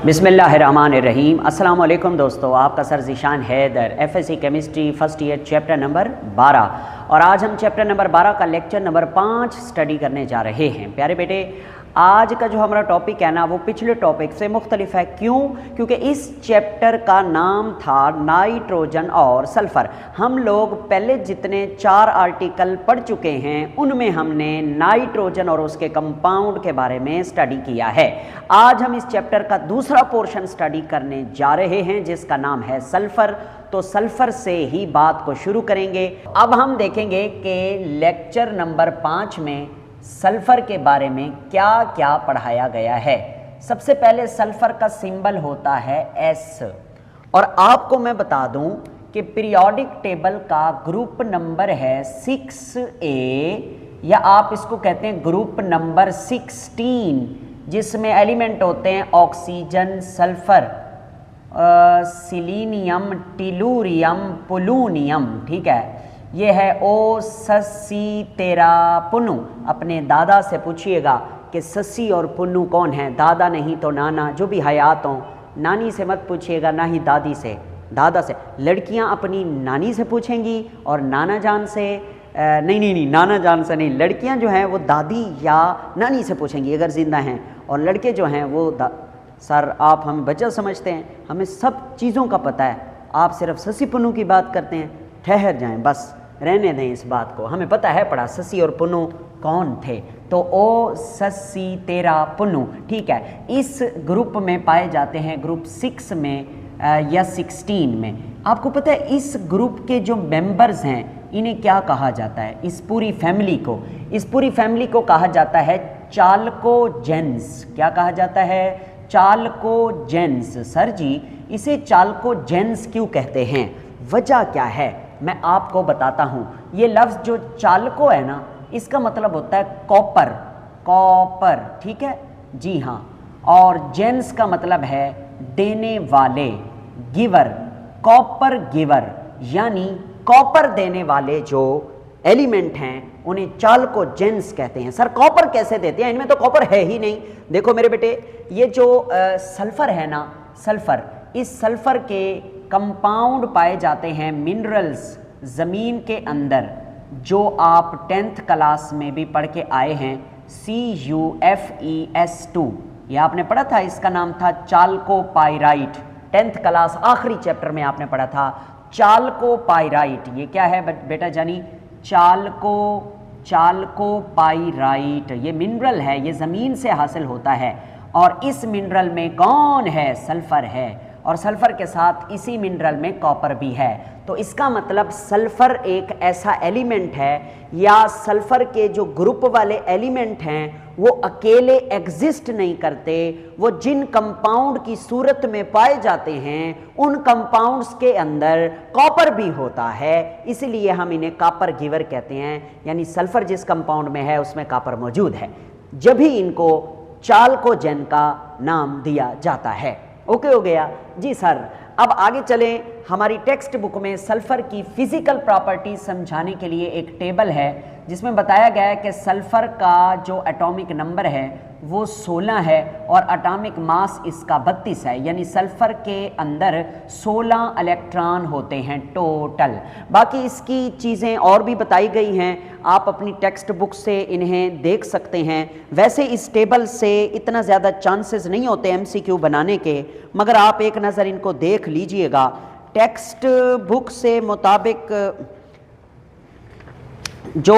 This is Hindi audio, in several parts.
बिस्मिल्लाहिर्रहमानिर्रहीम। अस्सलाम वालेकुम दोस्तों, आपका sir Zeeshan Haider, FSC chemistry first year chapter number 12। और आज हम चैप्टर नंबर 12 का लेक्चर नंबर 5 स्टडी करने जा रहे हैं। प्यारे बेटे, आज का जो हमारा टॉपिक है ना, वो पिछले टॉपिक से मुख्तलिफ है। क्यों? क्योंकि इस चैप्टर का नाम था नाइट्रोजन और सल्फ़र। हम लोग पहले जितने 4 आर्टिकल पढ़ चुके हैं उनमें हमने नाइट्रोजन और उसके कंपाउंड के बारे में स्टडी किया है। आज हम इस चैप्टर का दूसरा पोर्शन स्टडी करने जा रहे हैं जिसका नाम है सल्फ़र। तो सल्फ़र से ही बात को शुरू करेंगे। अब हम देखेंगे कि लेक्चर नंबर 5 में सल्फ़र के बारे में क्या क्या पढ़ाया गया है। सबसे पहले सल्फ़र का सिंबल होता है S। और आपको मैं बता दूं कि पीरियोडिक टेबल का ग्रुप नंबर है 6A, या आप इसको कहते हैं ग्रुप नंबर 16, जिसमें एलिमेंट होते हैं ऑक्सीजन, सल्फ़र, सिलीनियम, टिलूरियम, पोलूनियम। ठीक है, ये है ओ ससी तेरा पुन्नू। अपने दादा से पूछिएगा कि ससी और पुन्नू कौन है, दादा नहीं तो नाना, जो भी हयात हों। नानी से मत पूछिएगा, ना ही दादी से, दादा से। लड़कियां अपनी नानी से पूछेंगी और नाना जान से नहीं, नाना जान से नहीं। लड़कियां जो हैं वो दादी या नानी से पूछेंगी अगर ज़िंदा हैं, और लड़के जो हैं वो सर आप हमें बच्चा समझते हैं, हमें सब चीज़ों का पता है, आप सिर्फ ससी पुन्नू की बात करते हैं। ठहर जाएं, बस रहने दें इस बात को, हमें पता है पढ़ा ससी और पुन्नू कौन थे। तो ओ ससी तेरा पुन्नू, ठीक है, इस ग्रुप में पाए जाते हैं, ग्रुप 6 में या 16 में। आपको पता है इस ग्रुप के जो मेंबर्स हैं इन्हें क्या कहा जाता है? इस पूरी फैमिली को कहा जाता है चाल्कोजेंस। क्या कहा जाता है? चाल्कोजेंस। सर जी, इसे चाल्कोजेंस क्यों कहते हैं, वजह क्या है, मैं आपको बताता हूं। ये लफ्ज़ जो चाल्को है ना, इसका मतलब होता है कॉपर। ठीक है जी हाँ। और जेंस का मतलब है देने वाले, गिवर, कॉपर गिवर, यानी कॉपर देने वाले जो एलिमेंट हैं उन्हें चाल्कोजेंस कहते हैं। सर कॉपर कैसे देते हैं, इनमें तो कॉपर है ही नहीं। देखो मेरे बेटे, ये जो सल्फ़र है ना, सल्फ़र, इस सल्फ़र के कंपाउंड पाए जाते हैं मिनरल्स ज़मीन के अंदर, जो आप 10th क्लास में भी पढ़ के आए हैं, CuFeS2। ये आपने पढ़ा था, इसका नाम था चाल्कोपाइराइट। 10th क्लास आखिरी चैप्टर में आपने पढ़ा था चाल्कोपाइराइट। ये क्या है बेटा जानी? चाल्कोपाइराइट। ये मिनरल है, ये ज़मीन से हासिल होता है, और इस मिनरल में कौन है? सल्फ़र है, और सल्फ़र के साथ इसी मिनरल में कॉपर भी है। तो इसका मतलब सल्फ़र एक ऐसा एलिमेंट है, या सल्फ़र के जो ग्रुप वाले एलिमेंट हैं वो अकेले एग्जिस्ट नहीं करते, वो जिन कंपाउंड की सूरत में पाए जाते हैं उन कंपाउंड्स के अंदर कॉपर भी होता है, इसलिए हम इन्हें कॉपर गिवर कहते हैं। यानी सल्फ़र जिस कंपाउंड में है उसमें कॉपर मौजूद है, जब भी इनको चाल्कोजेन का नाम दिया जाता है। ओके हो गया जी सर। अब आगे चलें, हमारी टेक्स्ट बुक में सल्फ़र की फ़िज़िकल प्रॉपर्टी समझाने के लिए एक टेबल है जिसमें बताया गया है कि सल्फ़र का जो एटॉमिक नंबर है वो 16 है और एटॉमिक मास इसका 32 है। यानी सल्फ़र के अंदर 16 इलेक्ट्रॉन होते हैं टोटल। बाकी इसकी चीज़ें और भी बताई गई हैं, आप अपनी टेक्स्ट बुक से इन्हें देख सकते हैं। वैसे इस टेबल से इतना ज़्यादा चांसेस नहीं होते MCQ बनाने के, मगर आप एक नज़र इनको देख लीजिएगा। टेक्स्ट बुक से मुताबिक जो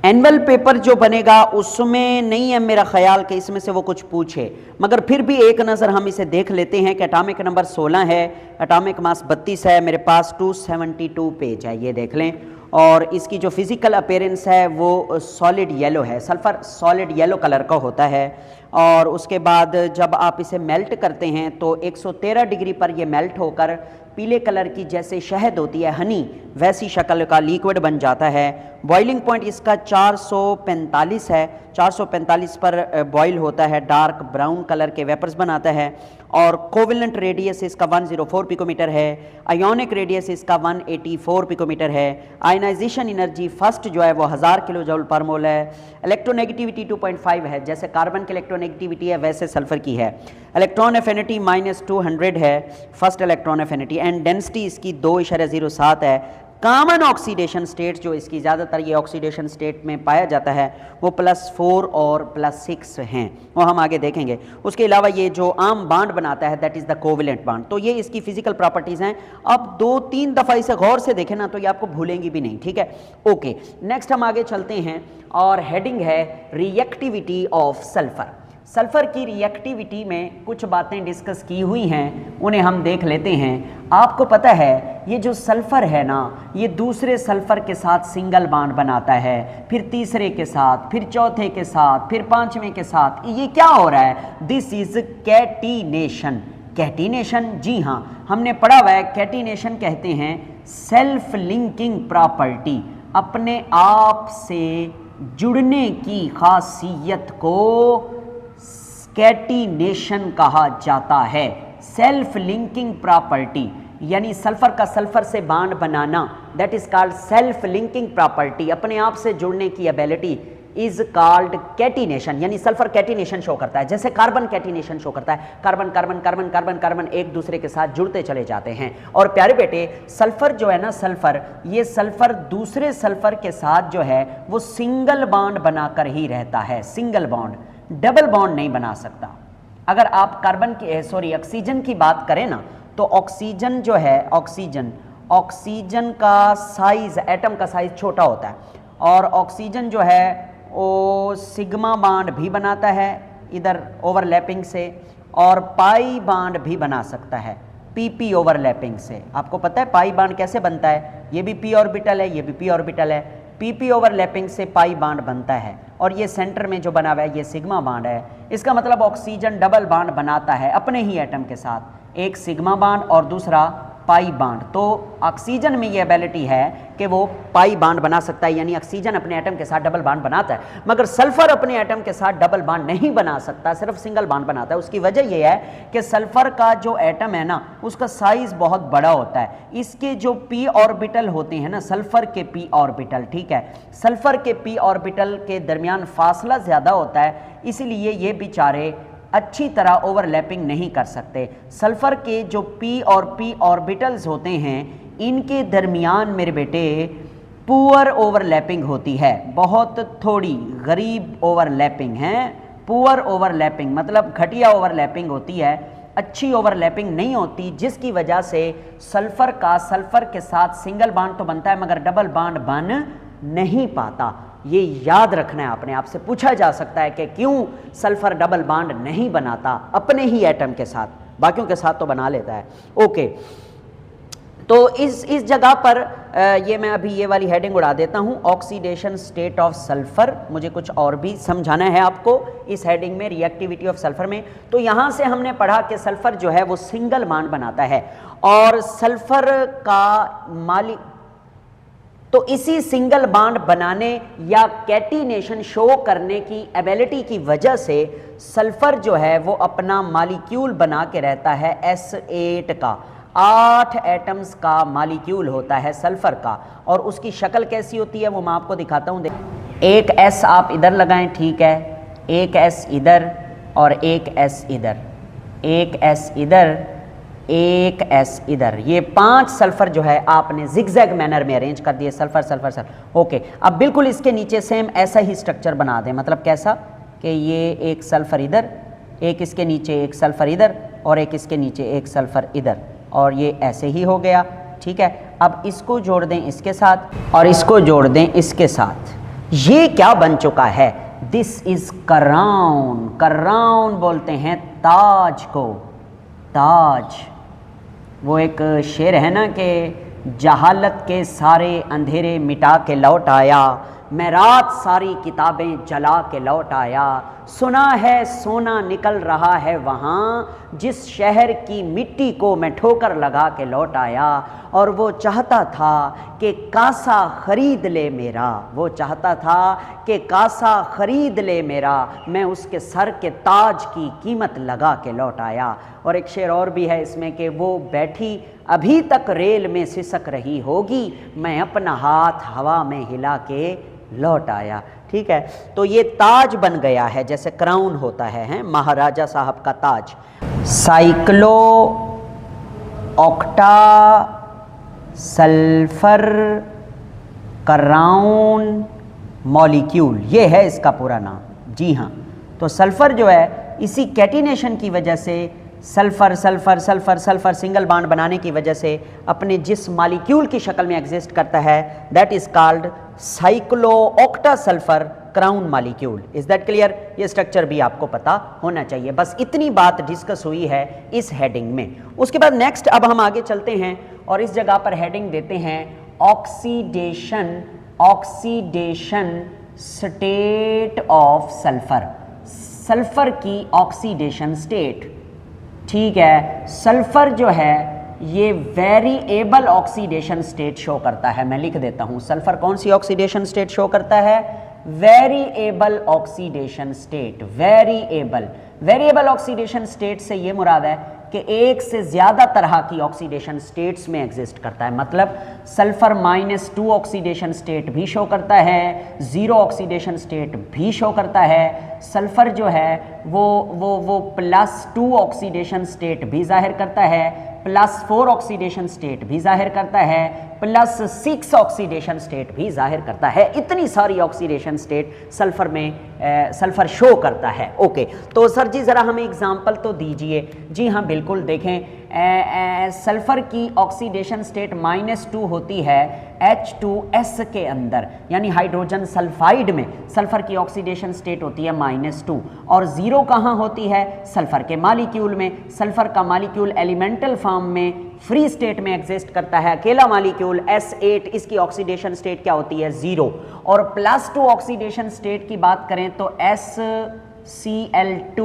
एनुअल पेपर जो बनेगा उसमें नहीं है मेरा ख्याल कि इसमें से वो कुछ पूछे, मगर फिर भी एक नज़र हम इसे देख लेते हैं कि एटॉमिक नंबर 16 है, एटॉमिक मास 32 है, मेरे पास 272 पेज है, ये देख लें। और इसकी जो फिज़िकल अपीयरेंस है वो सॉलिड येलो है, सल्फ़र सॉलिड येलो कलर का होता है। और उसके बाद जब आप इसे मेल्ट करते हैं तो 113 डिग्री पर ये मेल्ट होकर पीले कलर की जैसे शहद होती है, हनी, वैसी शक्ल का लिक्विड बन जाता है। बॉइलिंग पॉइंट इसका 445 है, 445 पर बॉयल होता है, डार्क ब्राउन कलर के वेपर्स बनाता है। और कोवेलेंट रेडियस इसका 104 पिकोमीटर है, आयोनिक रेडियस इसका 184 पिकोमीटर है। आयनाइजेशन एनर्जी फर्स्ट जो है वो 1000 किलो जूल पर मोल है। इलेक्ट्रोनेगेटिविटी 2.5 है, जैसे कार्बन की इलेक्ट्रोनेगेटिविटी है वैसे सल्फर की है। इलेक्ट्रॉन एफिनिटी -200 है, first electron affinity, and density इसकी 2.07 है। कॉमन ऑक्सीडेशन स्टेट जो इसकी ज़्यादातर ये ऑक्सीडेशन स्टेट में पाया जाता है वो +4 और +6 हैं, वो हम आगे देखेंगे। उसके अलावा ये जो आम बांड बनाता है that is the covalent bond. तो ये इसकी फिजिकल प्रॉपर्टीज़ हैं। अब 2-3 दफ़ा इसे गौर से देखें ना तो ये आपको भूलेंगी भी नहीं, ठीक है। ओके, नेक्स्ट हम आगे चलते हैं और हेडिंग है रिएक्टिविटी ऑफ सल्फर। सल्फर की रिएक्टिविटी में कुछ बातें डिस्कस की हुई हैं, उन्हें हम देख लेते हैं। आपको पता है ये जो सल्फर है ना, ये दूसरे सल्फर के साथ सिंगल बॉन्ड बनाता है, फिर तीसरे के साथ, फिर चौथे के साथ, फिर पांचवें के साथ। ये क्या हो रहा है? This is catenation. कैटिनेशन, जी हाँ, हमने पढ़ा हुआ है। कैटिनेशन कहते हैं सेल्फ लिंकिंग प्रॉपर्टी, अपने आप से जुड़ने की खासियत को कैटिनेशन कहा जाता है। सेल्फ लिंकिंग प्रॉपर्टी यानी सल्फर का सल्फर से bond banana, that is called self linking property. अपने आप से जुड़ने की एबिलिटी इज कॉल्ड कैटिनेशन, यानी सल्फर कैटिनेशन शो करता है। जैसे कार्बन कैटिनेशन शो करता है, carbon carbon carbon carbon carbon एक दूसरे के साथ जुड़ते चले जाते हैं। और प्यारे बेटे, सल्फर जो है ना, सल्फर, ये सल्फर दूसरे सल्फर के साथ जो है वो सिंगल बॉन्ड बनाकर ही रहता है, सिंगल बॉन्ड, डबल बॉन्ड नहीं बना सकता। अगर आप कार्बन की ऑक्सीजन की बात करें ना, तो ऑक्सीजन जो है, ऑक्सीजन का साइज, एटम का साइज छोटा होता है, और ऑक्सीजन जो है वो सिग्मा बॉन्ड भी बनाता है इधर ओवरलैपिंग से, और पाई बॉन्ड भी बना सकता है पीपी ओवरलैपिंग से। आपको पता है पाई बॉन्ड कैसे बनता है? ये भी पी ऑर्बिटल है, ये भी पी ऑर्बिटल है, पीपी ओवरलैपिंग से पाई बॉन्ड बनता है, और ये सेंटर में जो बना हुआ है ये सिग्मा बॉन्ड है। इसका मतलब ऑक्सीजन डबल बॉन्ड बनाता है अपने ही एटम के साथ, एक सिग्मा बॉन्ड और दूसरा पाई बॉन्ड। तो ऑक्सीजन में ये एबिलिटी है कि वो पाई बॉन्ड बना सकता है, यानी ऑक्सीजन अपने एटम के साथ डबल बॉन्ड बनाता है, मगर सल्फर अपने एटम के साथ डबल बॉन्ड नहीं बना सकता, सिर्फ सिंगल बॉन्ड बनाता है। उसकी वजह ये है कि सल्फर का जो एटम है ना, उसका साइज बहुत बड़ा होता है। इसके जो पी ऑर्बिटल होते हैं ना, सल्फर के पी ऑर्बिटल, ठीक है, सल्फर के पी ऑर्बिटल के दरमियान फासला ज्यादा होता है, इसलिए ये बेचारे अच्छी तरह ओवरलैपिंग नहीं कर सकते। सल्फर के जो पी और पी ऑर्बिटल्स होते हैं, इनके दरमियान मेरे बेटे पुअर ओवरलैपिंग होती है, बहुत थोड़ी गरीब ओवरलैपिंग है। पुअर ओवरलैपिंग मतलब घटिया ओवरलैपिंग होती है, अच्छी ओवरलैपिंग नहीं होती, जिसकी वजह से सल्फर का सल्फर के साथ सिंगल बॉन्ड तो बनता है मगर डबल बॉन्ड बन नहीं पाता। ये याद रखना है आपने। आपसे पूछा जा सकता है कि क्यों सल्फर डबल बॉन्ड नहीं बनाता अपने ही एटम के साथ, बाकियों के साथ तो बना लेता है। ओके, तो इस जगह पर ये मैं अभी ये वाली हेडिंग उड़ा देता हूँ, ऑक्सीडेशन स्टेट ऑफ सल्फर। मुझे कुछ और भी समझाना है आपको इस हेडिंग में, रिएक्टिविटी ऑफ सल्फर में। तो यहाँ से हमने पढ़ा कि सल्फर जो है वो सिंगल बॉन्ड बनाता है, और सल्फर का मालिक, तो इसी सिंगल बॉन्ड बनाने या कैटिनेशन शो करने की एबिलिटी की वजह से सल्फर जो है वो अपना मॉलिक्यूल बना के रहता है S8 का। 8 एटम्स का मॉलिक्यूल होता है सल्फर का, और उसकी शक्ल कैसी होती है वो मैं आपको दिखाता हूँ। एक S आप इधर लगाएं, ठीक है, एक S इधर और एक S इधर, एक S इधर, एक S इधर। ये 5 सल्फर जो है आपने जिगजैग मैनर में अरेंज कर दिए, सल्फर सल्फर सल्फर। ओके, अब बिल्कुल इसके नीचे सेम ऐसा ही स्ट्रक्चर बना दें, मतलब कैसा कि ये एक सल्फर इधर, एक इसके नीचे एक सल्फर इधर, और एक इसके नीचे एक सल्फर इधर, और ये ऐसे ही हो गया, ठीक है। अब इसको जोड़ दें इसके साथ और इसको जोड़ दें इसके साथ, ये क्या बन चुका है? This is कराउन। कराउन बोलते हैं ताज को, ताज। वो एक शेर है ना कि जहालत के सारे अंधेरे मिटा के लौट आया, मैं रात सारी किताबें जला के लौट आया। सुना है सोना निकल रहा है वहाँ, जिस शहर की मिट्टी को मैं ठोकर लगा के लौट आया। और वो चाहता था कि कासा खरीद ले मेरा, वो चाहता था कि कासा खरीद ले मेरा, मैं उसके सर के ताज की कीमत लगा के लौट आया। और एक शेर और भी है इसमें कि वो बैठी अभी तक रेल में सिसक रही होगी, मैं अपना हाथ हवा में हिला के लौट आया। ठीक है, तो ये ताज बन गया है, जैसे क्राउन होता है महाराजा साहब का ताज। Cyclo octa sulphur crown molecule, ये है इसका पूरा नाम। जी हाँ, तो सल्फर जो है इसी कैटिनेशन की वजह से sulphur sulphur sulphur sulphur single bond बनाने की वजह से अपने जिस मॉलिक्यूल की शक्ल में एग्जिस्ट करता है, that is called cyclo octa sulphur crown molecule. Is that clear? ये स्ट्रक्चर भी आपको पता होना चाहिए। बस इतनी बात डिस्कस हुई है इस हेडिंग में। उसके बाद नेक्स्ट अब हम आगे चलते हैं और इस जगह पर हेडिंग देते हैं oxidation, oxidation state of sulphur, sulphur की ऑक्सीडेशन स्टेट। ठीक है, सल्फर जो है ये वेरिएबल ऑक्सीडेशन स्टेट शो करता है। मैं लिख देता हूं, सल्फर कौन सी ऑक्सीडेशन स्टेट शो करता है? Variable oxidation state. Variable, variable oxidation state से ये मुराद है कि एक से ज्यादा तरह की ऑक्सीडेशन स्टेट्स में एग्जिस्ट करता है। मतलब सल्फर -2 ऑक्सीडेशन स्टेट भी शो करता है, 0 ऑक्सीडेशन स्टेट भी शो करता है। सल्फर जो है वो +2 ऑक्सीडेशन स्टेट भी जाहिर करता है, +4 ऑक्सीडेशन स्टेट भी जाहिर करता है, +6 ऑक्सीडेशन स्टेट भी जाहिर करता है। इतनी सारी ऑक्सीडेशन स्टेट सल्फर में सल्फर शो करता है। ओके, तो सर जी ज़रा हमें एग्जांपल तो दीजिए। जी हाँ बिल्कुल, देखें सल्फर की ऑक्सीडेशन स्टेट -2 होती है H2S के अंदर, यानी हाइड्रोजन सल्फाइड में सल्फर की ऑक्सीडेशन स्टेट होती है -2। और 0 कहाँ होती है? सल्फर के मॉलिक्यूल में। सल्फर का मॉलिक्यूल एलिमेंटल फॉर्म में फ्री स्टेट में एग्जिस्ट करता है, अकेला मॉलिक्यूल S8, इसकी ऑक्सीडेशन स्टेट क्या होती है? 0। और +2 ऑक्सीडेशन स्टेट की बात करें तो SCl2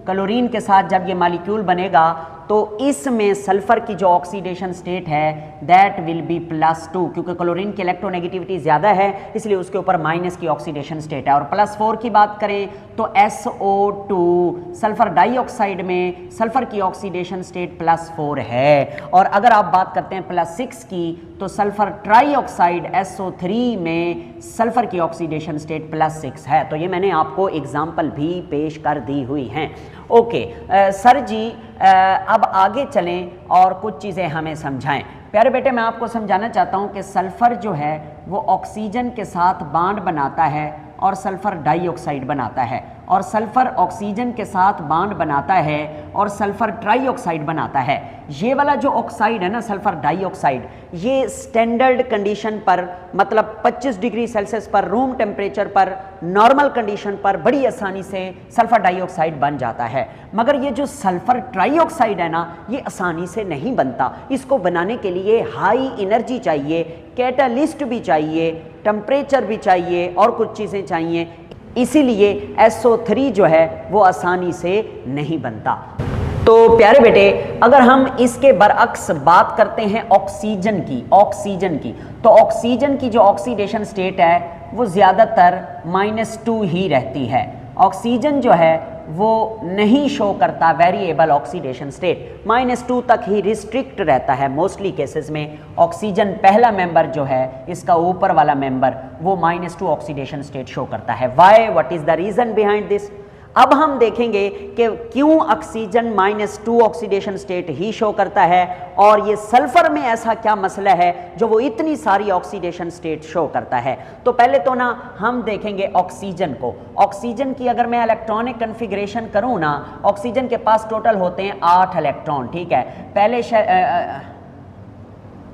क्लोरीन के साथ जब ये मॉलिक्यूल बनेगा तो इसमें सल्फर की जो ऑक्सीडेशन स्टेट है दैट विल बी +2, क्योंकि क्लोरीन की इलेक्ट्रोनेगेटिविटी ज़्यादा है इसलिए उसके ऊपर माइनस की ऑक्सीडेशन स्टेट है। और +4 की बात करें तो SO2 सल्फर डाइऑक्साइड में सल्फर की ऑक्सीडेशन स्टेट +4 है। और अगर आप बात करते हैं +6 की तो सल्फर ट्राइऑक्साइड SO3 में सल्फर की ऑक्सीडेशन स्टेट +6 है। तो ये मैंने आपको एग्जाम्पल भी पेश कर दी हुई हैं। ओके सर जी अब आगे चलें और कुछ चीज़ें हमें समझाएं। प्यारे बेटे, मैं आपको समझाना चाहता हूं कि सल्फर जो है वो ऑक्सीजन के साथ बॉन्ड बनाता है और सल्फर डाइऑक्साइड बनाता है, और सल्फर ऑक्सीजन के साथ बॉन्ड बनाता है और सल्फर ट्राइऑक्साइड बनाता है। ये वाला जो ऑक्साइड है ना, सल्फर डाइऑक्साइड, ये स्टैंडर्ड कंडीशन पर मतलब 25 डिग्री सेल्सियस पर रूम टेम्परेचर पर नॉर्मल कंडीशन पर बड़ी आसानी से सल्फर डाइऑक्साइड बन जाता है। मगर ये जो सल्फर ट्राइऑक्साइड है ना, ये आसानी से नहीं बनता। इसको बनाने के लिए हाई एनर्जी चाहिए, कैटालिस्ट भी चाहिए, टेम्परेचर भी चाहिए और कुछ चीज़ें चाहिए। इसीलिए SO3 जो है वो आसानी से नहीं बनता। तो प्यारे बेटे, अगर हम इसके बरअक्स बात करते हैं ऑक्सीजन की, तो ऑक्सीजन की जो ऑक्सीडेशन स्टेट है वो ज़्यादातर -2 ही रहती है। ऑक्सीजन जो है वो नहीं शो करता वेरिएबल ऑक्सीडेशन स्टेट, -2 तक ही रिस्ट्रिक्ट रहता है मोस्टली केसेस में। ऑक्सीजन पहला मेंबर जो है, इसका ऊपर वाला मेंबर, वो -2 ऑक्सीडेशन स्टेट शो करता है। Why, what is the reason behind this? अब हम देखेंगे कि क्यों ऑक्सीजन -2 ऑक्सीडेशन स्टेट ही शो करता है और ये सल्फर में ऐसा क्या मसला है जो वो इतनी सारी ऑक्सीडेशन स्टेट शो करता है। तो पहले तो ना हम देखेंगे ऑक्सीजन को। ऑक्सीजन की अगर मैं इलेक्ट्रॉनिक कन्फिग्रेशन करूं ना, ऑक्सीजन के पास टोटल होते हैं 8 इलेक्ट्रॉन। ठीक है, पहले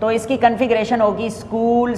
तो इसकी कन्फिग्रेशन होगी स्कूल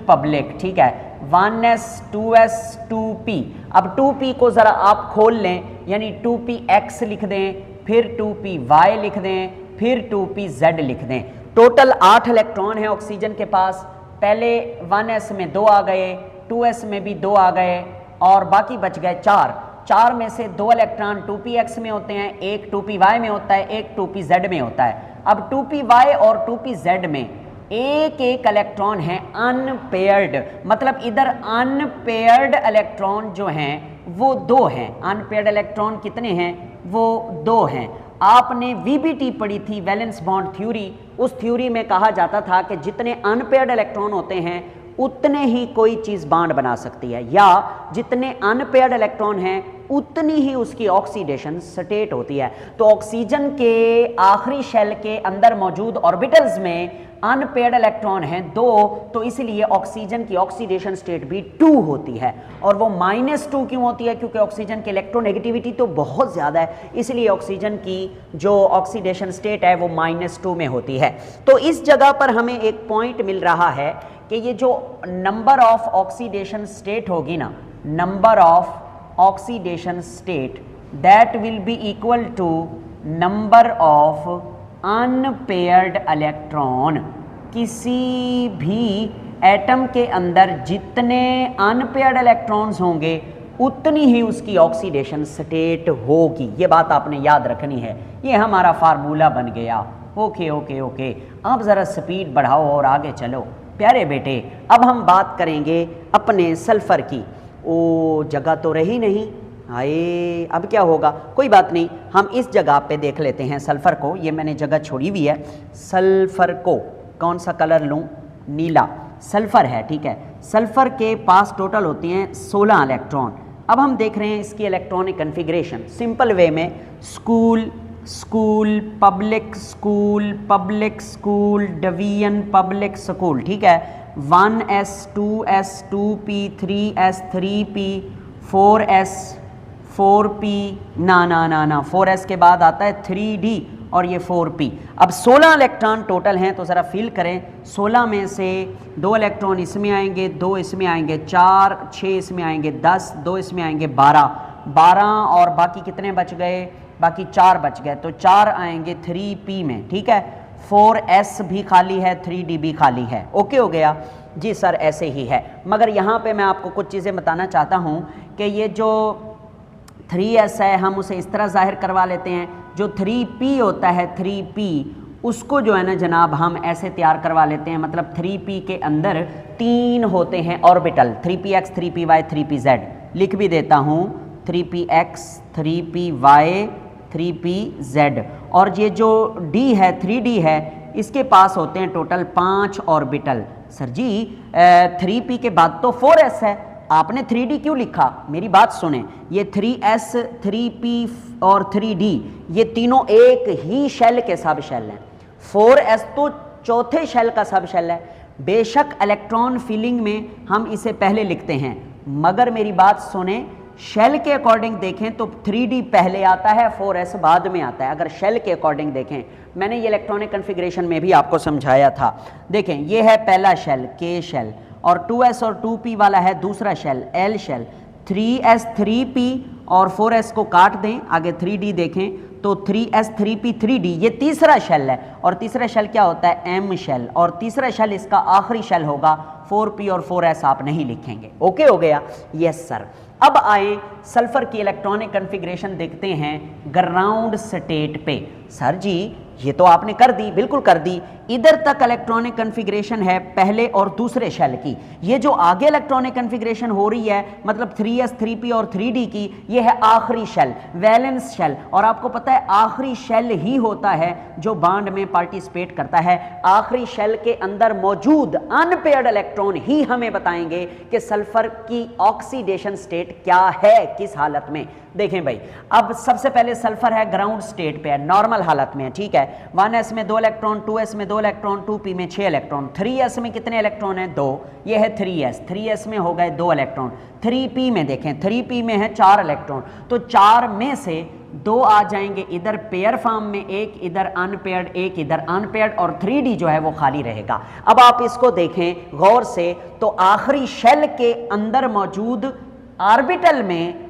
पब्लिक। ठीक है, 1s 2s 2p। अब 2p को ज़रा आप खोल लें, यानी 2px लिख दें, फिर 2py लिख दें, फिर 2pz लिख दें। टोटल 8 इलेक्ट्रॉन है ऑक्सीजन के पास। पहले 1s में 2 आ गए, 2s में भी 2 आ गए और बाकी बच गए 4। 4 में से 2 इलेक्ट्रॉन 2px में होते हैं, एक 2py में होता है, एक 2pz में होता है। अब 2py और 2pz में एक एक इलेक्ट्रॉन है अनपेयर्ड, मतलब इधर अनपेयर्ड इलेक्ट्रॉन जो हैं वो 2 हैं। अनपेयर्ड इलेक्ट्रॉन कितने हैं? वो 2 हैं। आपने वीबीटी पढ़ी थी, वैलेंस बॉन्ड थ्योरी। उस थ्योरी में कहा जाता था कि जितने अनपेयर्ड इलेक्ट्रॉन होते हैं उतने ही कोई चीज़ बॉन्ड बना सकती है, या जितने अनपेयर्ड इलेक्ट्रॉन हैं उतनी ही उसकी ऑक्सीडेशन स्टेट होती है। तो ऑक्सीजन के आखिरी शेल के अंदर मौजूद ऑर्बिटल्स में अनपेयर्ड इलेक्ट्रॉन हैं 2, तो इसलिए ऑक्सीजन की ऑक्सीडेशन स्टेट भी 2 होती है। और वो -2 क्यों होती है? क्योंकि ऑक्सीजन की इलेक्ट्रोनेगेटिविटी तो बहुत ज़्यादा है, इसलिए ऑक्सीजन की जो ऑक्सीडेशन स्टेट है वो -2 में होती है। तो इस जगह पर हमें एक पॉइंट मिल रहा है कि ये जो नंबर ऑफ ऑक्सीडेशन स्टेट होगी ना, number of oxidation state, that will be equal to number of unpaired electron. किसी भी एटम के अंदर जितने अनपेयर्ड इलेक्ट्रॉन्स होंगे उतनी ही उसकी ऑक्सीडेशन स्टेट होगी। ये बात आपने याद रखनी है, ये हमारा फार्मूला बन गया। ओके ओके ओके, अब ज़रा स्पीड बढ़ाओ और आगे चलो प्यारे बेटे। अब हम बात करेंगे अपने सल्फ़र की। ओ, जगह तो रही नहीं, आए अब क्या होगा? कोई बात नहीं, हम इस जगह पे देख लेते हैं सल्फ़र को। ये मैंने जगह छोड़ी हुई है। सल्फ़र को कौन सा कलर लूँ? नीला। सल्फ़र है, ठीक है। सल्फ़र के पास टोटल होती हैं 16 इलेक्ट्रॉन। अब हम देख रहे हैं इसकी इलेक्ट्रॉनिक कन्फिग्रेशन सिंपल वे में। School school, public school, public school, division, public school, ठीक है। 1s 2s 2p 3s 3p 4s 4p, ना 4s के बाद आता है 3d और ये 4p। अब 16 इलेक्ट्रॉन टोटल हैं, तो ज़रा फील करें। 16 में से 2 इलेक्ट्रॉन इसमें आएंगे, 2 इसमें आएंगे, 4 6 इसमें आएंगे, 10 2 इसमें आएंगे, 12 और बाकी कितने बच गए? बाकी 4 बच गए, तो 4 आएंगे 3p में, ठीक है। 4s भी खाली है, 3d भी खाली है। ओके हो गया जी सर, ऐसे ही है। मगर यहाँ पे मैं आपको कुछ चीज़ें बताना चाहता हूँ कि ये जो 3s है हम उसे इस तरह जाहिर करवा लेते हैं। जो 3p होता है, 3p उसको जो है ना जनाब हम ऐसे तैयार करवा लेते हैं, मतलब 3p के अंदर 3 होते हैं ऑर्बिटल, 3px 3py 3pz। लिख भी देता हूँ 3px 3py 3pz। और ये जो d है 3d है, इसके पास होते हैं टोटल 5 ऑर्बिटल। सर जी 3p के बाद तो 4s है, आपने 3d क्यों लिखा? मेरी बात सुने, ये 3s 3p और 3d ये तीनों एक ही शेल के सब शेल हैं। 4s तो चौथे शेल का सब शेल है। बेशक इलेक्ट्रॉन फिलिंग में हम इसे पहले लिखते हैं, मगर मेरी बात सुने, शेल के अकॉर्डिंग देखें तो 3d पहले आता है, 4s बाद में आता है। अगर शेल के अकॉर्डिंग देखें, मैंने ये इलेक्ट्रॉनिक कन्फिग्रेशन में भी आपको समझाया था। देखें, ये है पहला शेल k शेल, और 2s और 2p वाला है दूसरा shell l shell. 3s 3p और 4s को काट दें, आगे 3d देखें तो 3s 3p 3d ये तीसरा शेल है। और तीसरा शेल क्या होता है? m shell. और तीसरा शेल इसका आखिरी शेल होगा। 4p और 4s आप नहीं लिखेंगे। ओके हो गया? Yes sir. अब आए सल्फर की इलेक्ट्रॉनिक कन्फिग्रेशन देखते हैं ग्राउंड स्टेट पे। सर जी ये तो आपने कर दी, बिल्कुल कर दी। इधर तक इलेक्ट्रॉनिक कन्फिग्रेशन है पहले और दूसरे शेल की। ये जो आगे इलेक्ट्रॉनिक कन्फिग्रेशन हो रही है, मतलब 3s 3p और 3d की, ये है आखिरी शेल, वैलेंस शेल। और आपको पता है आखिरी शेल ही होता है जो बॉन्ड में पार्टिसिपेट करता है। आखिरी शेल के अंदर मौजूद अनपेयर्ड इलेक्ट्रॉन ही हमें बताएंगे कि सल्फर की ऑक्सीडेशन स्टेट क्या है, किस हालत में। देखें भाई, अब सबसे पहले सल्फर है ग्राउंड स्टेट पे है, नॉर्मल हालत में है, ठीक है। 1s में 2 इलेक्ट्रॉन, 2s में 2 इलेक्ट्रॉन, 2p में 6 इलेक्ट्रॉन। 3s में कितने इलेक्ट्रॉन है? 2। ये है 3s, 3s में हो गए 2 इलेक्ट्रॉन। 3p में देखें, 3p में है 4 इलेक्ट्रॉन, तो 4 में से 2 आ जाएंगे इधर पेयर फॉर्म में, एक इधर अनपेयर्ड, एक इधर अनपेयर्ड, और 3d जो है वो खाली रहेगा। अब आप इसको देखें गौर से, तो आखिरी शेल के अंदर मौजूद ऑर्बिटल में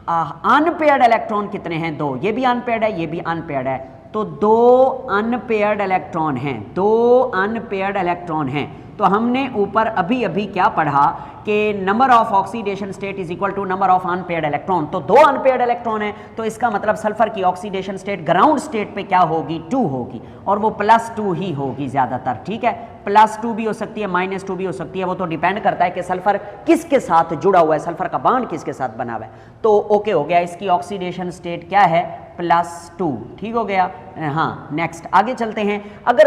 अनपेयर्ड इलेक्ट्रॉन कितने हैं? 2। ये भी अनपेयर्ड है, ये भी अनपेयर्ड है, तो 2 अनपेयर्ड इलेक्ट्रॉन हैं, 2 अनपेयर्ड इलेक्ट्रॉन हैं। तो हमने ऊपर अभी अभी क्या पढ़ा कि number of oxidation state is equal to number of unpaired electron. तो 2 अनपेयर्ड इलेक्ट्रॉन है, तो इसका मतलब सल्फर की ऑक्सीडेशन स्टेट ग्राउंड स्टेट पे क्या होगी, 2 होगी, और वो +2 ही होगी ज्यादातर। ठीक है, +2 भी हो सकती है, -2 भी हो सकती है, वो तो डिपेंड करता है कि सल्फर किसके साथ जुड़ा हुआ है, सल्फर का बॉन्ड किसके साथ बना हुआ है। तो ओके हो गया, इसकी ऑक्सीडेशन स्टेट क्या है, +2। ठीक हो गया। हाँ, नेक्स्ट आगे चलते हैं। अगर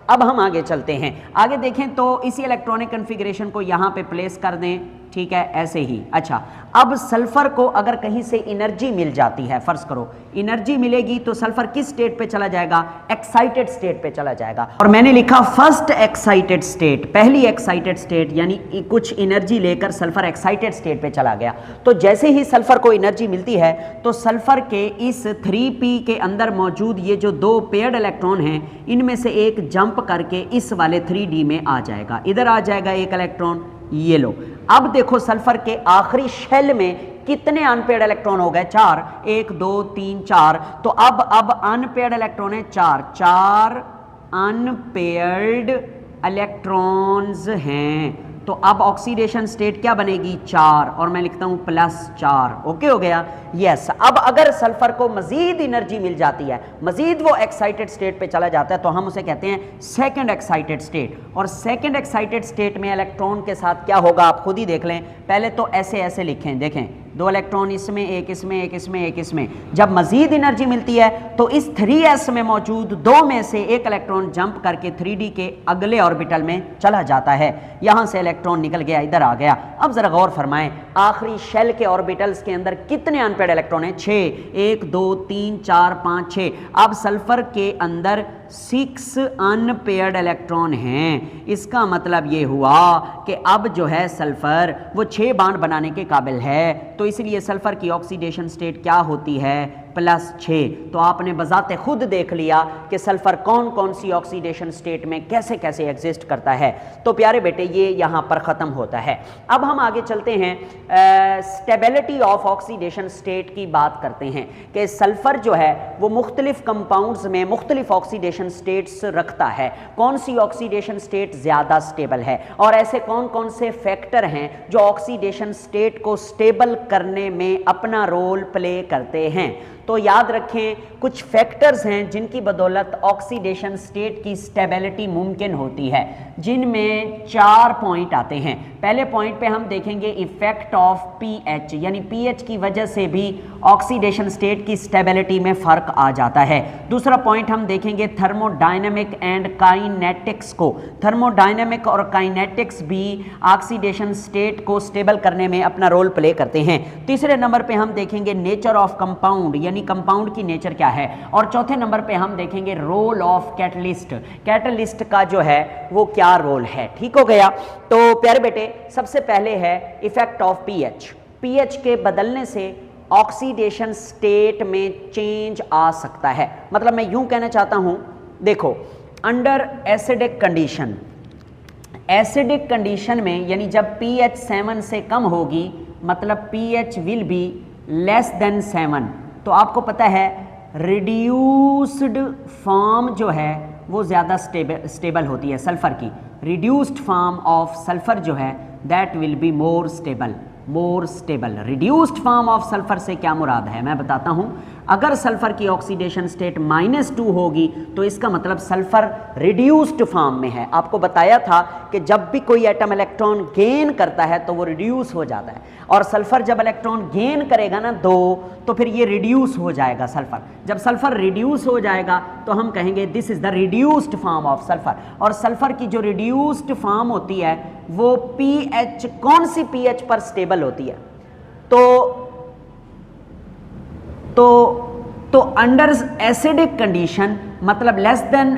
अब हम आगे चलते हैं, आगे देखें तो इसी इलेक्ट्रॉनिक कन्फिग्रेशन को यहाँ पे प्लेस कर दें। ठीक है, ऐसे ही। अच्छा, अब सल्फर को अगर कहीं से एनर्जी मिल जाती है, फर्ज करो एनर्जी मिलेगी, तो सल्फर किस स्टेट पे चला जाएगा, एक्साइटेड स्टेट पे चला जाएगा। और मैंने लिखा फर्स्ट एक्साइटेड स्टेट, पहली एक्साइटेड स्टेट, यानी कुछ एनर्जी लेकर सल्फर एक्साइटेड स्टेट पे चला गया। तो जैसे ही सल्फर को एनर्जी मिलती है तो सल्फर के इस 3p के अंदर मौजूद ये जो 2 पेयर्ड इलेक्ट्रॉन हैं, इनमें से एक जंप करके इस वाले 3d में आ जाएगा, इधर आ जाएगा एक इलेक्ट्रॉन, ये लो। अब देखो सल्फर के आखिरी शेल में कितने अनपेयर्ड इलेक्ट्रॉन हो गए, 4, 1 2 3 4। तो अब अनपेयर्ड इलेक्ट्रॉन है 4 अनपेयर्ड इलेक्ट्रॉन्स हैं। तो अब ऑक्सीडेशन स्टेट क्या बनेगी, 4, और मैं लिखता हूं +4। ओके हो गया, यस। अब अगर सल्फर को मजीद एनर्जी मिल जाती है, मजीद वो एक्साइटेड स्टेट पे चला जाता है, तो हम उसे कहते हैं सेकंड एक्साइटेड स्टेट। और सेकंड एक्साइटेड स्टेट में इलेक्ट्रॉन के साथ क्या होगा, आप खुद ही देख लें। पहले तो ऐसे लिखें, देखें 2 इलेक्ट्रॉन इसमें, एक इसमें, एक इसमें, एक इसमें। जब मजीद एनर्जी मिलती है तो इस 3s में मौजूद 2 में से एक इलेक्ट्रॉन जंप करके 3d के अगले ऑर्बिटल में चला जाता है। यहां से इलेक्ट्रॉन निकल गया, इधर आ गया। अब जरा गौर फरमाएं, आखिरी शेल के ऑर्बिटल्स के अंदर कितने अनपेयर्ड इलेक्ट्रॉन हैं, 6, 1 2 3 4 5 6। अब सल्फर के अंदर 6 अनपेयर्ड इलेक्ट्रॉन हैं। इसका मतलब ये हुआ कि अब जो है सल्फर वो 6 बॉन्ड बनाने के काबिल है। तो इसलिए सल्फर की ऑक्सीडेशन स्टेट क्या होती है, +6। तो आपने बजाते खुद देख लिया कि सल्फर कौन कौन सी ऑक्सीडेशन स्टेट में कैसे कैसे एग्जिस्ट करता है। तो प्यारे बेटे ये यहाँ पर ख़त्म होता है। अब हम आगे चलते हैं, स्टेबिलिटी ऑफ ऑक्सीडेशन स्टेट की बात करते हैं कि सल्फर जो है वो मुख्तलिफ कंपाउंड्स में मुख्तलिफ ऑक्सीडेशन स्टेट्स रखता है। कौन सी ऑक्सीडेशन स्टेट ज़्यादा स्टेबल है, और ऐसे कौन कौन से फैक्टर हैं जो ऑक्सीडेशन स्टेट को स्टेबल करने में अपना रोल प्ले करते हैं। तो याद रखें, कुछ फैक्टर्स हैं जिनकी बदौलत ऑक्सीडेशन स्टेट की स्टेबिलिटी मुमकिन होती है, जिनमें 4 पॉइंट आते हैं। पहले पॉइंट पे हम देखेंगे इफेक्ट ऑफ पीएच, यानी पीएच की वजह से भी ऑक्सीडेशन स्टेट की स्टेबिलिटी में फ़र्क आ जाता है। दूसरा पॉइंट हम देखेंगे थर्मोडायनेमिक एंड काइनेटिक्स को। थर्मोडायनेमिक और काइनेटिक्स भी ऑक्सीडेशन स्टेट को स्टेबल करने में अपना रोल प्ले करते हैं। तीसरे नंबर पे हम देखेंगे नेचर ऑफ कंपाउंड, यानी कंपाउंड की नेचर क्या है। और चौथे नंबर पे हम देखेंगे रोल ऑफ कैटलिस्ट, कैटलिस्ट का जो है वो क्या रोल है। ठीक हो गया। तो प्यारे बेटे सबसे पहले है इफेक्ट ऑफ पीएच। पीएच के बदलने से ऑक्सीडेशन स्टेट में चेंज आ सकता है। मतलब मैं यूं कहना चाहता हूं, देखो under acidic condition, acidic condition में यानी जब pH 7 से कम होगी, मतलब pH will be less than 7, तो आपको पता है रिड्यूस्ड फॉर्म जो है वो ज़्यादा स्टेबल होती है सल्फ़र की। रिड्यूस्ड फॉर्म ऑफ सल्फ़र जो है that will be more stable, more stable. Reduced form of sulphur से क्या मुराद है मैं बताता हूँ। अगर सल्फ़र की ऑक्सीडेशन स्टेट -2 होगी तो इसका मतलब सल्फ़र रिड्यूस्ड फॉर्म में है। आपको बताया था कि जब भी कोई एटम इलेक्ट्रॉन गेन करता है तो वो रिड्यूस हो जाता है, और सल्फ़र जब इलेक्ट्रॉन गेन करेगा ना 2, तो फिर ये रिड्यूस हो जाएगा सल्फ़र। जब सल्फ़र रिड्यूस हो जाएगा तो हम कहेंगे this is the reduced form of sulphur. और सल्फ़र की जो रिड्यूस्ड फॉर्म होती है वो पीएच, कौन सी पीएच पर स्टेबल होती है, तो अंडर एसिडिक कंडीशन मतलब लेस देन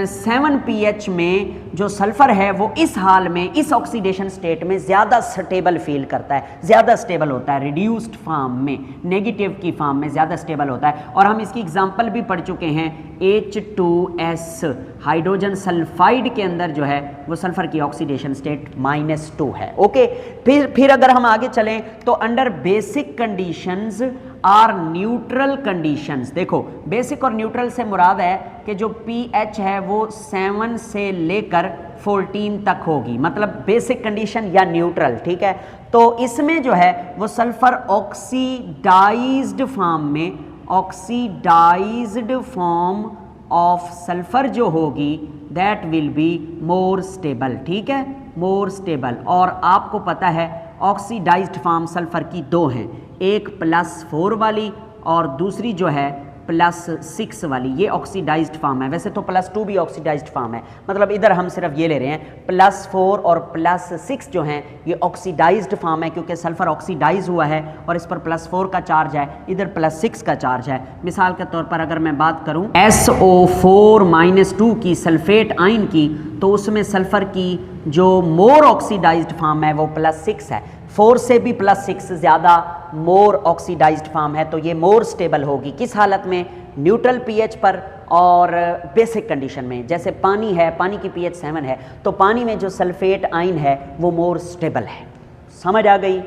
7 pH में जो सल्फ़र है वो इस हाल में, इस ऑक्सीडेशन स्टेट में ज़्यादा स्टेबल फील करता है, ज़्यादा स्टेबल होता है। रिड्यूस्ड फॉर्म में, नेगेटिव की फॉर्म में ज़्यादा स्टेबल होता है। और हम इसकी एग्जांपल भी पढ़ चुके हैं, H2S हाइड्रोजन सल्फाइड के अंदर जो है वो सल्फ़र की ऑक्सीडेशन स्टेट -2 है। ओके, फिर अगर हम आगे चलें तो under basic conditions or neutral conditions. देखो बेसिक और न्यूट्रल से मुराद है कि जो pH है वो 7 से लेकर 14 तक होगी, मतलब बेसिक कंडीशन या न्यूट्रल, ठीक है। तो इसमें जो है वो सल्फर ऑक्सीडाइज्ड फॉर्म में, ऑक्सीडाइज्ड फॉर्म ऑफ सल्फर जो होगी that will be more stable, ठीक है, मोर स्टेबल। और आपको पता है ऑक्सीडाइज्ड फॉर्म सल्फर की दो हैं, एक +4 वाली और दूसरी जो है +6 वाली, ये ऑक्सीडाइज्ड फॉर्म है। वैसे तो +2 भी ऑक्सीडाइज्ड फॉर्म है, मतलब इधर हम सिर्फ ये ले रहे हैं। +4 और +6 जो हैं ये ऑक्सीडाइज्ड फॉर्म है, क्योंकि सल्फर ऑक्सीडाइज हुआ है और इस पर +4 का चार्ज है, इधर +6 का चार्ज है। मिसाल के तौर पर अगर मैं बात करूं SO4-2 की सल्फेट आयन की, तो उसमें सल्फर की जो मोर ऑक्सीडाइज्ड फॉर्म है वो +6 है। 4 से भी +6 ज़्यादा मोर ऑक्सीडाइज्ड फॉर्म है, तो ये मोर स्टेबल होगी। किस हालत में? न्यूट्रल pH पर और बेसिक कंडीशन में। जैसे पानी है, पानी की pH 7 है, तो पानी में जो सल्फेट आयन है वो मोर स्टेबल है। समझ आ गई?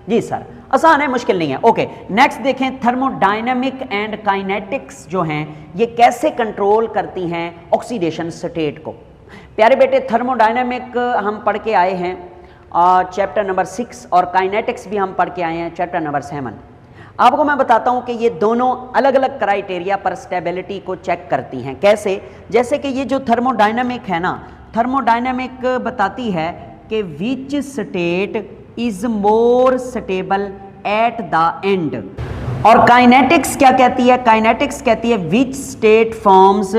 जी सर, आसान है, मुश्किल नहीं है। ओके, नेक्स्ट देखें, थर्मोडायनेमिक एंड काइनेटिक्स जो हैं ये कैसे कंट्रोल करती हैं ऑक्सीडेशन स्टेट को। प्यारे बेटे, थर्मोडायनेमिक हम पढ़ के आए हैं चैप्टर नंबर 6 और काइनेटिक्स भी हम पढ़ के आए हैं चैप्टर नंबर 7। आपको मैं बताता हूं कि ये दोनों अलग अलग क्राइटेरिया पर स्टेबिलिटी को चेक करती हैं। कैसे? जैसे कि ये जो थर्मोडायनेमिक है ना, थर्मोडायनेमिक बताती है कि which state is more stable at the end. और काइनेटिक्स क्या कहती है? काइनेटिक्स कहती है विच स्टेट फॉर्म्स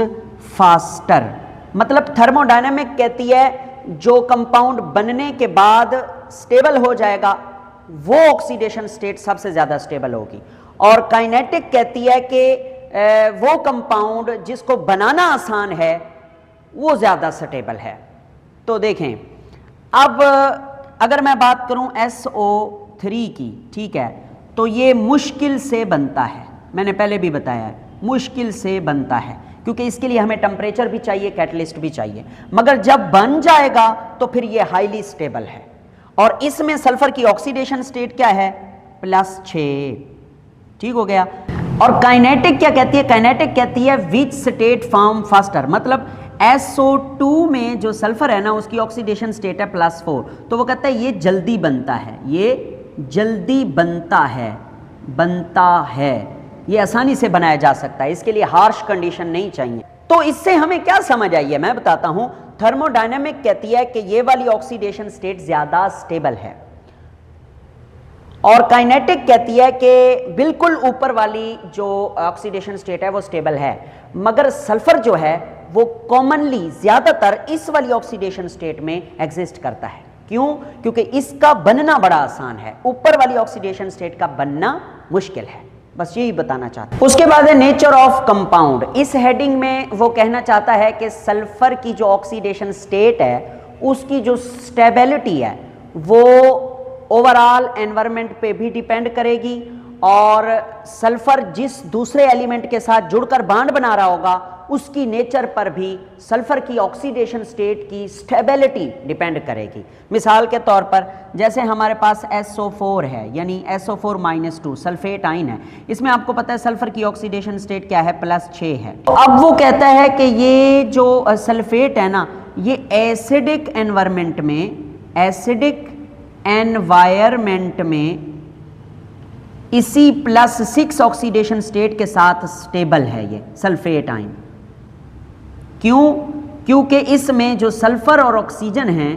फास्टर। मतलब थर्मोडायनेमिक कहती है जो कंपाउंड बनने के बाद स्टेबल हो जाएगा वो ऑक्सीडेशन स्टेट सबसे ज्यादा स्टेबल होगी। और काइनेटिक कहती है कि वो कंपाउंड जिसको बनाना आसान है वो ज्यादा स्टेबल है। तो देखें, अब अगर मैं बात करूं SO3 की, ठीक है, तो ये मुश्किल से बनता है, मैंने पहले भी बताया है, मुश्किल से बनता है, क्योंकि इसके लिए हमें टेम्परेचर भी चाहिए, कैटलिस्ट भी चाहिए। मगर जब बन जाएगा तो फिर ये हाईली स्टेबल है। और इसमें सल्फर की ऑक्सीडेशन स्टेट क्या है? +6, ठीक हो गया। और काइनेटिक क्या कहती है? काइनेटिक कहती है विच स्टेट फॉर्म फास्टर। मतलब SO2 में जो सल्फर है ना उसकी ऑक्सीडेशन स्टेट है +4, तो वो कहता है ये जल्दी बनता है, ये जल्दी बनता है, ये आसानी से बनाया जा सकता है, इसके लिए हार्श कंडीशन नहीं चाहिए। तो इससे हमें क्या समझ आई है मैं बताता हूं। थर्मोडायनेमिक कहती है कि ये वाली ऑक्सीडेशन स्टेट ज्यादा स्टेबल है, और काइनेटिक कहती है कि बिल्कुल ऊपर वाली जो ऑक्सीडेशन स्टेट है वो स्टेबल है। मगर सल्फर जो है वो कॉमनली ज्यादातर इस वाली ऑक्सीडेशन स्टेट में एग्जिस्ट करता है। क्यों? क्योंकि इसका बनना बड़ा आसान है, ऊपर वाली ऑक्सीडेशन स्टेट का बनना मुश्किल है। बस यही बताना चाहता हूं। उसके बाद है नेचर ऑफ कंपाउंड। इस हेडिंग में वो कहना चाहता है कि सल्फर की जो ऑक्सीडेशन स्टेट है उसकी जो स्टेबिलिटी है वो ओवरऑल एनवायरनमेंट पे भी डिपेंड करेगी, और सल्फर जिस दूसरे एलिमेंट के साथ जुड़कर बॉन्ड बना रहा होगा उसकी नेचर पर भी सल्फर की ऑक्सीडेशन स्टेट की स्टेबिलिटी डिपेंड करेगी। मिसाल के तौर पर जैसे हमारे पास SO4 है, यानी SO4-2 सल्फेट आयन है, इसमें आपको पता है सल्फर की ऑक्सीडेशन स्टेट क्या है? +6 है। तो अब वो कहता है कि ये जो सल्फेट है ना ये एसिडिक एनवायरनमेंट में इसी +6 ऑक्सीडेशन स्टेट के साथ स्टेबल है ये सल्फेट आयन। क्यों? क्योंकि इसमें जो सल्फर और ऑक्सीजन है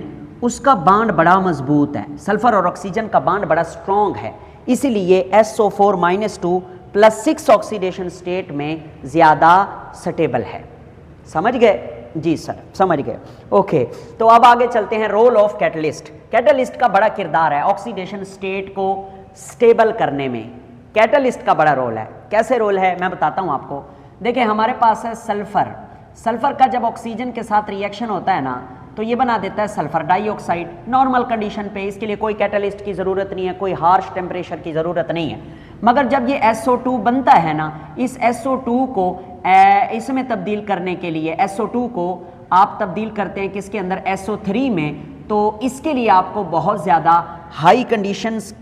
उसका बॉन्ड बड़ा मजबूत है, सल्फर और ऑक्सीजन का बॉन्ड बड़ा स्ट्रॉन्ग है, इसीलिए SO4-2 +6 ऑक्सीडेशन स्टेट में ज्यादा स्टेबल है। समझ गए? जी सर, समझ गए। ओके, तो अब आगे चलते हैं। Role of catalyst. कैटलिस्ट का बड़ा किरदार है ऑक्सीडेशन स्टेट को स्टेबल करने में। कैटलिस्ट का बड़ा रोल है। कैसे रोल है मैं बताता हूं आपको। देखिए, हमारे पास है सल्फर। सल्फर का जब ऑक्सीजन के साथ रिएक्शन होता है ना तो ये बना देता है सल्फर डाइऑक्साइड नॉर्मल कंडीशन पे। इसके लिए कोई कैटलिस्ट की ज़रूरत नहीं है, कोई हार्श टेम्परेचर की ज़रूरत नहीं है। मगर जब ये SO2 बनता है ना, इस SO2 को इसमें तब्दील करने के लिए SO2 को आप तब्दील करते हैं किसके अंदर? SO3 में। तो इसके लिए आपको बहुत ज़्यादा हाई कंडीशंस,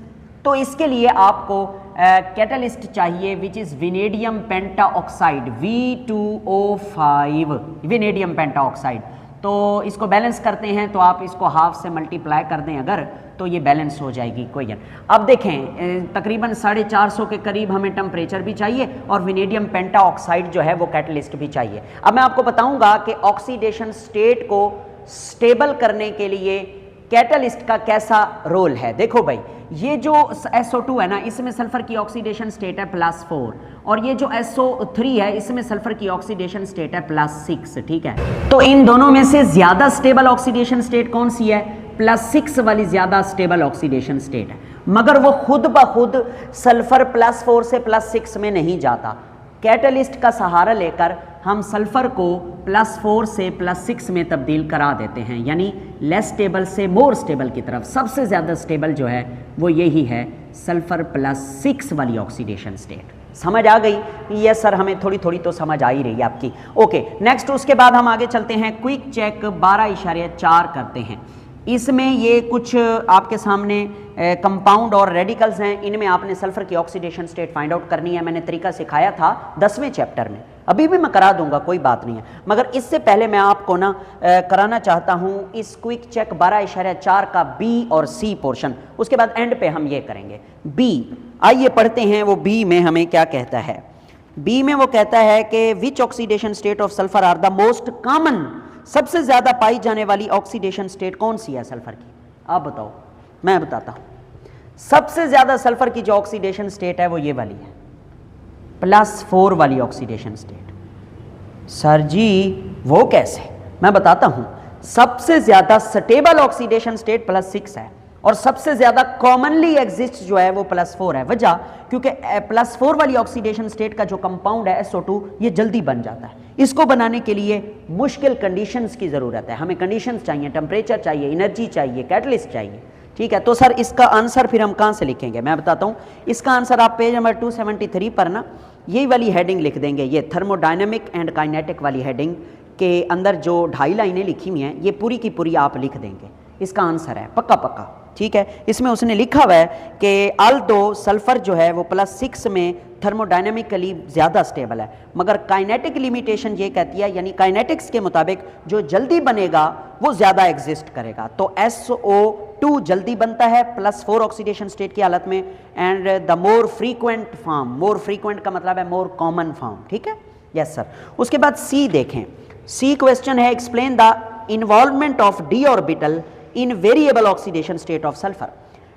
तो इसके लिए आपको कैटलिस्ट चाहिए which is vanadium penta oxide V2O5 vanadium penta oxide. तो इसको बैलेंस करते हैं तो आप इसको हाफ से मल्टीप्लाई कर दें अगर, तो ये बैलेंस हो जाएगी इक्वेशन। अब देखें तकरीबन 450 के करीब हमें टेम्परेचर भी चाहिए और विनेडियम पेंटा ऑक्साइड जो है वो कैटलिस्ट भी चाहिए। अब मैं आपको बताऊंगा कि ऑक्सीडेशन स्टेट को स्टेबल करने के लिए कैटलिस्ट का कैसा रोल है। देखो भाई, ये जो SO2 है ना, इसमें सल्फर की ऑक्सीडेशन स्टेट है +4 और ये जो SO3 है इसमें सल्फर की ऑक्सीडेशन स्टेट है +6, ठीक है। तो इन दोनों में से ज्यादा स्टेबल ऑक्सीडेशन स्टेट कौन सी है? +6 वाली ज्यादा स्टेबल ऑक्सीडेशन स्टेट है, मगर वो खुद ब खुद सल्फर +4 से +6 में नहीं जाता। कैटलिस्ट का सहारा लेकर हम सल्फर को +4 से +6 में तब्दील करा देते हैं, यानी लेस स्टेबल से मोर स्टेबल की तरफ। सबसे ज़्यादा स्टेबल जो है वो यही है सल्फर +6 वाली ऑक्सीडेशन स्टेट। समझ आ गई? यस सर, हमें थोड़ी थोड़ी तो समझ आ ही रही है आपकी। ओके, नेक्स्ट उसके बाद हम आगे चलते हैं, क्विक चेक 12.4 करते हैं। इसमें ये कुछ आपके सामने कंपाउंड और रेडिकल्स हैं, इनमें आपने सल्फर की ऑक्सीडेशन स्टेट फाइंड आउट करनी है। मैंने तरीका सिखाया था 10वें चैप्टर में, अभी भी मैं करा दूंगा, कोई बात नहीं है, मगर इससे पहले मैं आपको ना कराना चाहता हूं इस क्विक चेक 12.4 का B और C पोर्शन, उसके बाद एंड पे हम ये करेंगे। B, आइए पढ़ते हैं वो B में हमें क्या कहता है। B में वो कहता है कि which oxidation state of sulphur are the most common, सबसे ज्यादा पाई जाने वाली ऑक्सीडेशन स्टेट कौन सी है सल्फर की? आप बताओ, मैं बताता हूं। सबसे ज्यादा सल्फर की जो ऑक्सीडेशन स्टेट है वो ये वाली है, +4 वाली ऑक्सीडेशन स्टेट। सर जी वो कैसे? मैं बताता हूं। सबसे ज्यादा स्टेबल ऑक्सीडेशन स्टेट +6 है और सबसे ज्यादा कॉमनली एग्जिस्ट जो है वो +4 है। वजह क्योंकि +4 वाली ऑक्सीडेशन स्टेट का जो कंपाउंड है SO2 ये जल्दी बन जाता है। इसको बनाने के लिए मुश्किल कंडीशंस की ज़रूरत है, हमें कंडीशंस चाहिए, टेम्परेचर चाहिए, एनर्जी चाहिए, कैटलिस्ट चाहिए, ठीक है। तो सर इसका आंसर फिर हम कहाँ से लिखेंगे? मैं बताता हूँ। इसका आंसर आप पेज नंबर 273 पर ना यही वाली हेडिंग लिख देंगे, ये थर्मोडायनेमिक एंड काइनेटिक वाली हेडिंग के अंदर जो 2.5 लाइनें लिखी हुई हैं ये पूरी की पूरी आप लिख देंगे। इसका आंसर है पक्का पक्का, ठीक है। इसमें उसने लिखा हुआ है कि अल्दो सल्फर जो है वो +6 में थर्मोडायनेमिकली ज़्यादा स्टेबल है, मगर काइनेटिक लिमिटेशन ये कहती है, यानी काइनेटिक्स के मुताबिक जो जल्दी बनेगा वो ज़्यादा एग्जिस्ट करेगा। तो SO2 जल्दी बनता है +4 ऑक्सीडेशन स्टेट की हालत में, and the more frequent form, more frequent का मतलब है मोर कॉमन फॉर्म, ठीक है। Yes sir. उसके बाद C देखें। C क्वेश्चन है, explain the involvement of d orbital in variable oxidation state of sulphur.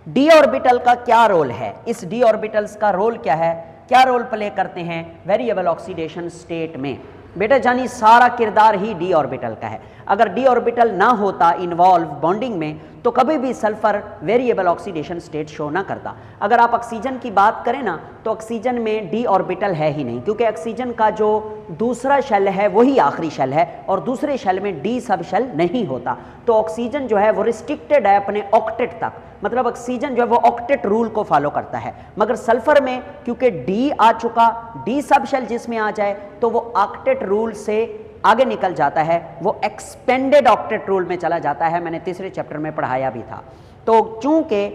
d orbital का क्या रोल है? इस d ऑर्बिटल्स का रोल क्या है, क्या रोल प्ले करते हैं वेरिएबल ऑक्सीडेशन स्टेट में? बेटा जानी सारा किरदार ही d ऑर्बिटल का है। अगर d ऑर्बिटल ना होता इन्वॉल्व बॉन्डिंग में तो कभी भी sulphur variable oxidation state show ना करता। अगर आप ऑक्सीजन की बात करें ना तो ऑक्सीजन में d ऑर्बिटल है ही नहीं, क्योंकि ऑक्सीजन का जो दूसरा शेल है वही आखिरी शेल है और दूसरे शेल में d सब शेल नहीं होता। तो ऑक्सीजन जो है वो रिस्ट्रिक्टेड है अपने ऑक्टेट तक, मतलब ऑक्सीजन जो है वो ऑक्टेट रूल को फॉलो करता है। मगर सल्फर में क्योंकि d आ चुका, d सब शेल जिसमें आ जाए तो वो ऑक्टेट रूल से आगे निकल जाता है, वो एक्सपेंडेड ऑक्टेट रूल में चला जाता है। मैंने तीसरे चैप्टर में पढ़ाया भी था। तो चूंकि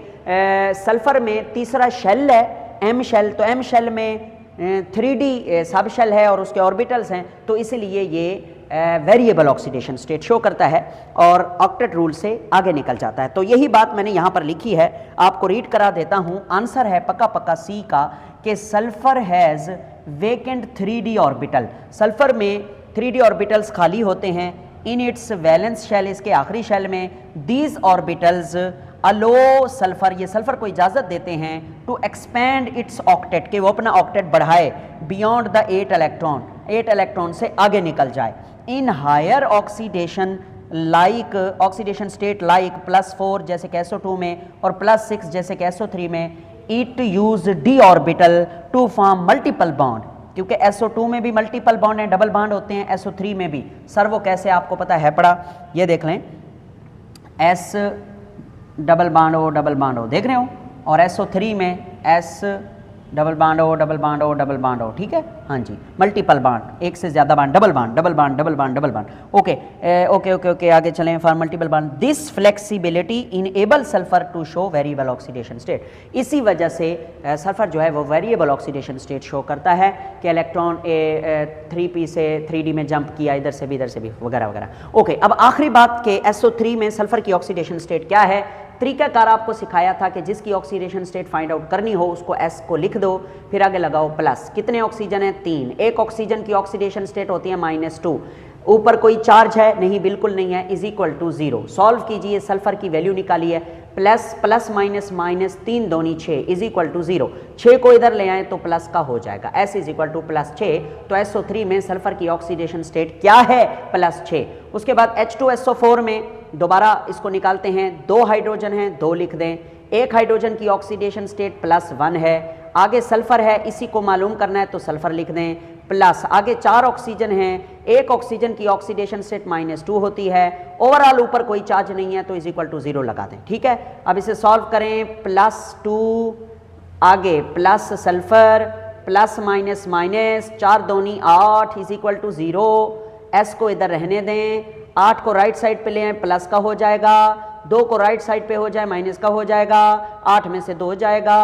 सल्फर में तीसरा शेल है M शेल, तो M शेल में 3D सब शेल है और उसके ऑर्बिटल्स हैं, तो इसलिए ये वेरिएबल ऑक्सीडेशन स्टेट शो करता है और ऑक्टेट रूल से आगे निकल जाता है। तो यही बात मैंने यहाँ पर लिखी है, आपको रीड करा देता हूँ। आंसर है पक्का पक्का C का कि sulphur has vacant 3D orbital. Sulphur में 3D ऑर्बिटल्स खाली होते हैं इन इट्स वैलेंस शेल, इसके आखिरी शेल में। दीज ऑर्बिटल्स अलो सल्फर, ये सल्फर को इजाज़त देते हैं टू एक्सपैंड इट्स ऑक्टेट, कि वो अपना ऑक्टेट बढ़ाए बियॉन्ड द 8 इलेक्ट्रॉन, 8 इलेक्ट्रॉन से आगे निकल जाए। In higher oxidation like oxidation state like +4 जैसे कि SO2 में और +6 जैसे कि SO3 में, it use d orbital to form multiple bond, क्योंकि SO2 में भी मल्टीपल बॉन्ड हैं, डबल बॉन्ड होते हैं, SO3 में भी। सर वो कैसे, आपको पता है पड़ा? ये देख लें, S double bond O double bond O, देख रहे हो, और SO3 में S डबल बाड ओ, डबल बाड ओ, डबल बाड ओ, ठीक है, हाँ जी, मल्टीपल बाड, एक से ज़्यादा बाड, डबल बाड, डबल बाड, डबल बाड, डबल बाड, ओके ओके ओके ओके, आगे चलें। For multiple bond, this flexibility enable sulphur to show variable oxidation state. इसी वजह से सल्फर जो है वो वेरिएबल ऑक्सीडेशन स्टेट शो करता है कि इलेक्ट्रॉन 3p से 3d में जंप किया, इधर से भी वगैरह वगैरह। ओके, अब आखिरी बात के SO3 में सल्फर की ऑक्सीडेशन स्टेट क्या है। तरीकाकार आपको सिखाया था कि जिसकी ऑक्सीडेशन स्टेट फाइंड आउट करनी हो उसको S को लिख दो, फिर आगे लगाओ प्लस। कितने ऑक्सीजन है? 3। एक ऑक्सीजन की ऑक्सीडेशन स्टेट होती है -2, ऊपर कोई चार्ज है? नहीं, बिल्कुल नहीं है, इज इक्वल टू 0। सॉल्व कीजिए, सल्फर की वैल्यू निकालिए, प्लस प्लस माइनस माइनस 3 दूनी 6 इज इक्वल टू 0। 6 को इधर ले आए तो प्लस का हो जाएगा, S इज इक्वल टू +6। तो SO3 में सल्फर की ऑक्सीडेशन स्टेट क्या है? +6। उसके बाद H2SO4 में दोबारा इसको निकालते हैं, 2 हाइड्रोजन हैं, 2 लिख दें। एक हाइड्रोजन की ऑक्सीडेशन स्टेट +1 है, आगे सल्फर है, इसी को मालूम करना है तो सल्फर लिख दें, प्लस आगे 4 ऑक्सीजन हैं, एक ऑक्सीजन की ऑक्सीडेशन स्टेट -2 होती है, ओवरऑल ऊपर कोई चार्ज नहीं है तो इज इक्वल टू 0 लगा दें, ठीक है। अब इसे सॉल्व करें, +2 आगे plus sulphur plus minus minus 4 दूनी 8 इज इक्वल टू 0। S को इधर रहने दें, 8 को राइट साइड पे ले आए, प्लस का हो जाएगा, 2 को राइट साइड पे हो जाए माइनस का हो जाएगा, 8 में से 2 जाएगा,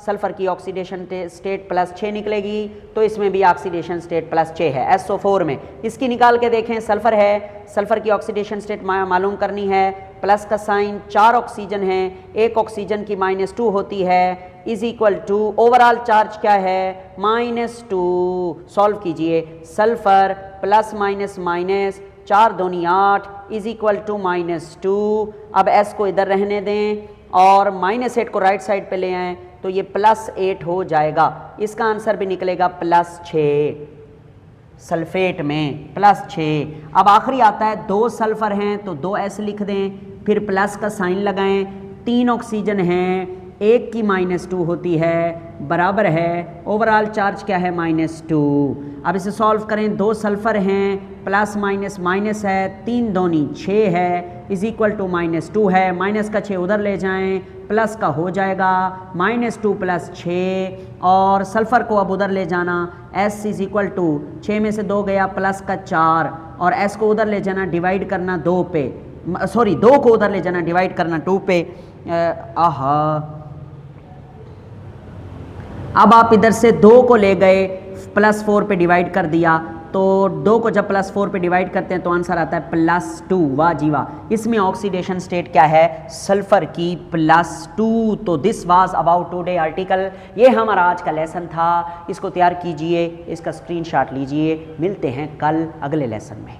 सल्फर की ऑक्सीडेशन स्टेट +6 निकलेगी, तो इसमें भी ऑक्सीडेशन स्टेट +6 है SO4 में। इसकी निकाल के देखें, सल्फर है, सल्फर की ऑक्सीडेशन स्टेट मालूम करनी है, प्लस का साइन, 4 ऑक्सीजन है, एक ऑक्सीजन की -2 होती है, is equal to overall charge क्या है? -2। सॉल्व कीजिए, सल्फर प्लस माइनस माइनस 4 दूनी 8 इज इक्वल टू -2। अब S को इधर रहने दें और -8 को राइट साइड पे ले आएँ तो ये +8 हो जाएगा। इसका आंसर भी निकलेगा +6, सल्फेट में +6। अब आखिरी आता है, 2 सल्फर हैं तो 2 S लिख दें, फिर प्लस का साइन लगाएं, 3 ऑक्सीजन हैं, एक की -2 होती है, बराबर है ओवरऑल चार्ज क्या है? -2। अब इसे सॉल्व करें, 2 सल्फर हैं, प्लस माइनस माइनस है, 3 दूनी 6 है, इज इक्वल टू -2 है, माइनस का 6 उधर ले जाएं, प्लस का हो जाएगा, -2 + 6 और सल्फर को अब उधर ले जाना, S इज इक्वल टू 6 में से 2 गया, प्लस का 4 और S को उधर ले जाना, डिवाइड करना 2 पे, सॉरी 2 को उधर ले जाना, डिवाइड करना 2 पे। अब आप इधर से 2 को ले गए, +4 पे डिवाइड कर दिया, तो 2 को जब +4 पे डिवाइड करते हैं तो आंसर आता है +2। वाह जी वाह, इसमें ऑक्सीडेशन स्टेट क्या है? सल्फर की +2। तो this was about today article, ये हमारा आज का लेसन था, इसको तैयार कीजिए, इसका स्क्रीनशॉट लीजिए, मिलते हैं कल अगले लेसन में।